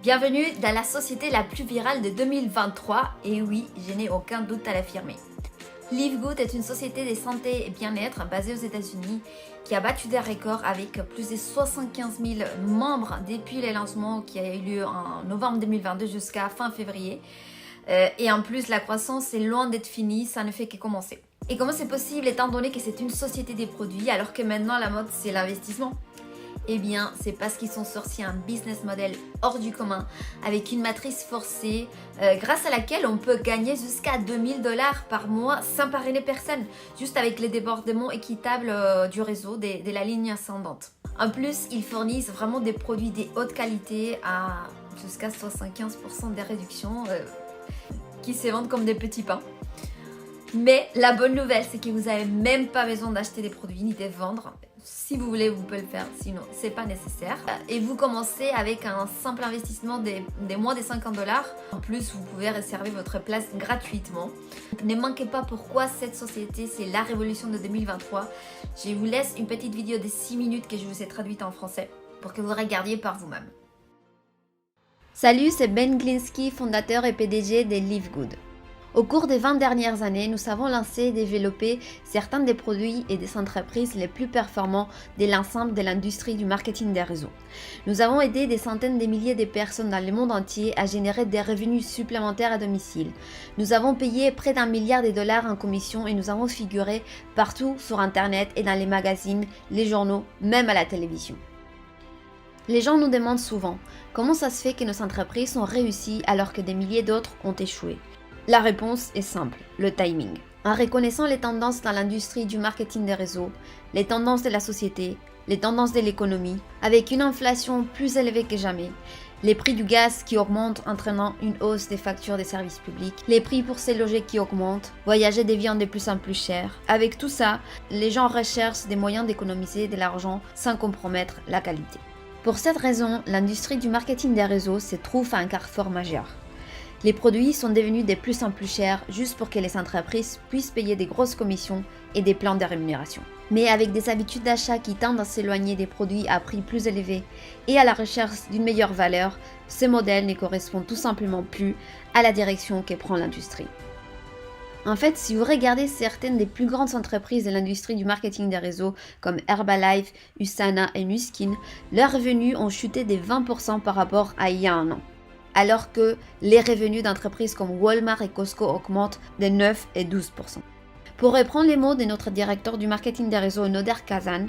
Bienvenue dans la société la plus virale de 2023, et oui, je n'ai aucun doute à l'affirmer. Live Good est une société de santé et bien-être basée aux États-Unis qui a battu des records avec plus de 75 000 membres depuis le lancement qui a eu lieu en novembre 2022 jusqu'à fin février. Et en plus, la croissance est loin d'être finie, ça ne fait que commencer. Et comment c'est possible étant donné que c'est une société des produits alors que maintenant la mode c'est l'investissement ? Eh bien, c'est parce qu'ils sont sortis un business model hors du commun avec une matrice forcée grâce à laquelle on peut gagner jusqu'à 2000 $ par mois sans parrainer personne, juste avec les débordements équitables du réseau de la ligne ascendante. En plus, ils fournissent vraiment des produits de haute qualité à jusqu'à 75% des réductions qui se vendent comme des petits pains. Mais la bonne nouvelle, c'est que vous n'avez même pas besoin d'acheter des produits ni de les vendre. Si vous voulez, vous pouvez le faire, sinon c'est pas nécessaire. Et vous commencez avec un simple investissement des moins de 50 $. En plus, vous pouvez réserver votre place gratuitement. Ne manquez pas pourquoi cette société, c'est la révolution de 2023. Je vous laisse une petite vidéo de 6 minutes que je vous ai traduite en français pour que vous regardiez par vous-même. Salut, c'est Ben Glinsky, fondateur et PDG de Live Good. Au cours des 20 dernières années, nous avons lancé et développé certains des produits et des entreprises les plus performants de l'ensemble de l'industrie du marketing des réseaux. Nous avons aidé des centaines de milliers de personnes dans le monde entier à générer des revenus supplémentaires à domicile. Nous avons payé près d'1 milliard de dollars en commission et nous avons figuré partout sur Internet et dans les magazines, les journaux, même à la télévision. Les gens nous demandent souvent comment ça se fait que nos entreprises ont réussi alors que des milliers d'autres ont échoué. La réponse est simple, le timing. En reconnaissant les tendances dans l'industrie du marketing des réseaux, les tendances de la société, les tendances de l'économie, avec une inflation plus élevée que jamais, les prix du gaz qui augmentent entraînant une hausse des factures des services publics, les prix pour se loger qui augmentent, voyager devient de plus en plus cher. Avec tout ça, les gens recherchent des moyens d'économiser de l'argent sans compromettre la qualité. Pour cette raison, l'industrie du marketing des réseaux se trouve à un carrefour majeur. Les produits sont devenus de plus en plus chers juste pour que les entreprises puissent payer des grosses commissions et des plans de rémunération. Mais avec des habitudes d'achat qui tendent à s'éloigner des produits à prix plus élevés et à la recherche d'une meilleure valeur, ce modèle ne correspond tout simplement plus à la direction que prend l'industrie. En fait, si vous regardez certaines des plus grandes entreprises de l'industrie du marketing des réseaux comme Herbalife, USANA et Nu Skin, leurs revenus ont chuté de 20% par rapport à il y a un an, alors que les revenus d'entreprises comme Walmart et Costco augmentent de 9 et 12%. Pour reprendre les mots de notre directeur du marketing des réseaux, Noder Kazan,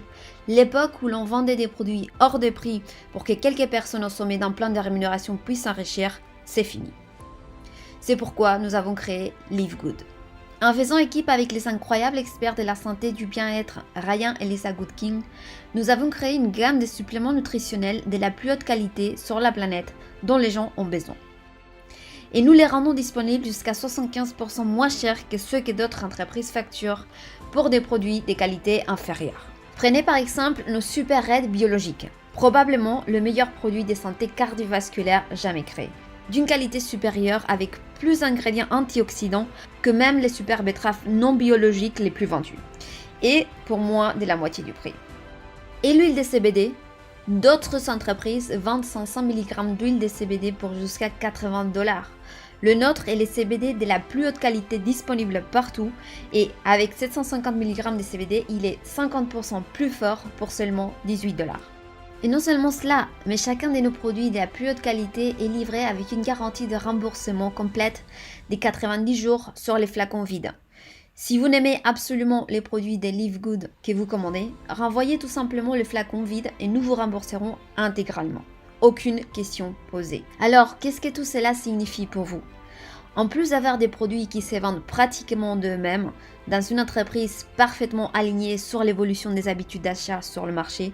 l'époque où l'on vendait des produits hors de prix pour que quelques personnes au sommet d'un plan de rémunération puissent s'enrichir, c'est fini. C'est pourquoi nous avons créé Live Good. En faisant équipe avec les incroyables experts de la santé et du bien-être Ryan et Lisa Goodkin, nous avons créé une gamme de suppléments nutritionnels de la plus haute qualité sur la planète dont les gens ont besoin. Et nous les rendons disponibles jusqu'à 75% moins chers que ceux que d'autres entreprises facturent pour des produits de qualité inférieure. Prenez par exemple nos Super Red biologiques, probablement le meilleur produit de santé cardiovasculaire jamais créé, d'une qualité supérieure avec plus d'ingrédients antioxydants que même les super betteraves non biologiques les plus vendues, et pour moins de la moitié du prix. Et l'huile de CBD, d'autres entreprises vendent 500 mg d'huile de CBD pour jusqu'à 80 $. Le nôtre est le CBD de la plus haute qualité disponible partout et avec 750 mg de CBD, il est 50% plus fort pour seulement 18 $. Et non seulement cela, mais chacun de nos produits de la plus haute qualité est livré avec une garantie de remboursement complète de 90 jours sur les flacons vides. Si vous n'aimez absolument les produits de Live Good que vous commandez, renvoyez tout simplement le flacon vide et nous vous rembourserons intégralement. Aucune question posée. Alors, qu'est-ce que tout cela signifie pour vous ? En plus d'avoir des produits qui se vendent pratiquement d'eux-mêmes, dans une entreprise parfaitement alignée sur l'évolution des habitudes d'achat sur le marché,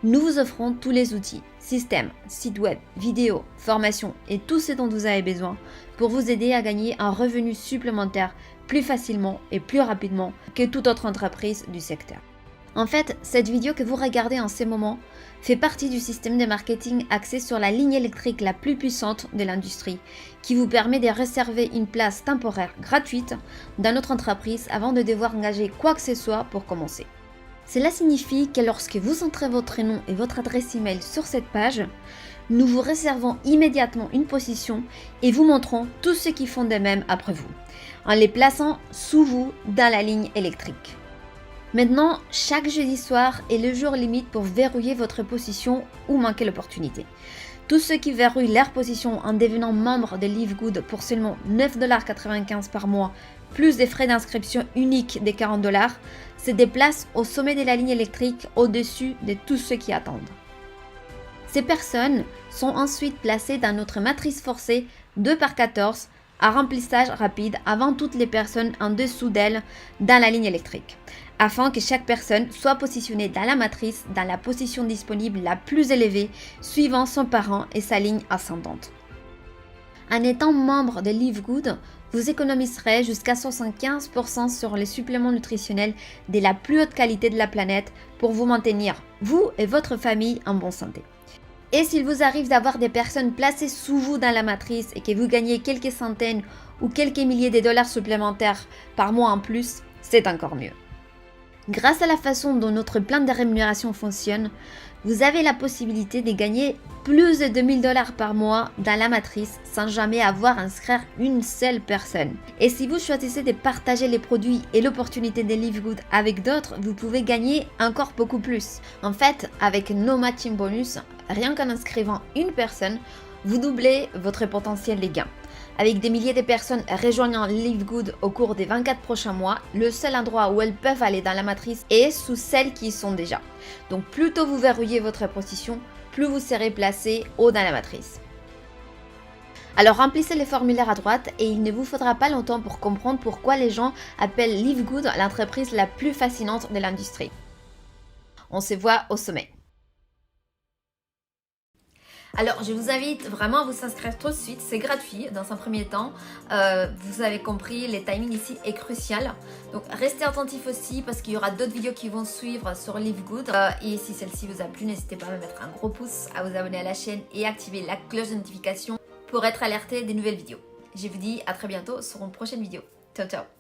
nous vous offrons tous les outils, systèmes, sites web, vidéos, formations et tout ce dont vous avez besoin pour vous aider à gagner un revenu supplémentaire plus facilement et plus rapidement que toute autre entreprise du secteur. En fait, cette vidéo que vous regardez en ce moment fait partie du système de marketing axé sur la ligne électrique la plus puissante de l'industrie qui vous permet de réserver une place temporaire gratuite dans notre entreprise avant de devoir engager quoi que ce soit pour commencer. Cela signifie que lorsque vous entrez votre nom et votre adresse email sur cette page, nous vous réservons immédiatement une position et vous montrons tous ceux qui font de même après vous, en les plaçant sous vous dans la ligne électrique. Maintenant, chaque jeudi soir est le jour limite pour verrouiller votre position ou manquer l'opportunité. Tous ceux qui verrouillent leur position en devenant membre de Live Good pour seulement 9,95$ par mois, plus des frais d'inscription uniques de 40$, se déplacent au sommet de la ligne électrique au-dessus de tous ceux qui attendent. Ces personnes sont ensuite placées dans notre matrice forcée 2x14 à remplissage rapide avant toutes les personnes en dessous d'elles dans la ligne électrique, afin que chaque personne soit positionnée dans la matrice dans la position disponible la plus élevée suivant son parent et sa ligne ascendante. En étant membre de Live Good, vous économiserez jusqu'à 75% sur les suppléments nutritionnels de la plus haute qualité de la planète pour vous maintenir, vous et votre famille, en bonne santé. Et s'il vous arrive d'avoir des personnes placées sous vous dans la matrice et que vous gagnez quelques centaines ou quelques milliers de dollars supplémentaires par mois en plus, c'est encore mieux. Grâce à la façon dont notre plan de rémunération fonctionne, vous avez la possibilité de gagner plus de 2000$ par mois dans la matrice sans jamais avoir à inscrire une seule personne. Et si vous choisissez de partager les produits et l'opportunité de Live Good avec d'autres, vous pouvez gagner encore beaucoup plus. En fait, avec nos matching bonus, rien qu'en inscrivant une personne, vous doublez votre potentiel de gain. Avec des milliers de personnes rejoignant Live Good au cours des 24 prochains mois, le seul endroit où elles peuvent aller dans la matrice est sous celles qui y sont déjà. Donc plus tôt vous verrouillez votre position, plus vous serez placé haut dans la matrice. Alors remplissez les formulaires à droite et il ne vous faudra pas longtemps pour comprendre pourquoi les gens appellent Live Good l'entreprise la plus fascinante de l'industrie. On se voit au sommet. Alors, je vous invite vraiment à vous inscrire tout de suite, c'est gratuit dans un premier temps. Vous avez compris, le timing ici est crucial. Donc, restez attentifs aussi parce qu'il y aura d'autres vidéos qui vont suivre sur Live Good. Et si celle-ci vous a plu, n'hésitez pas à me mettre un gros pouce, à vous abonner à la chaîne et activer la cloche de notification pour être alerté des nouvelles vidéos. Je vous dis à très bientôt sur une prochaine vidéo. Ciao, ciao!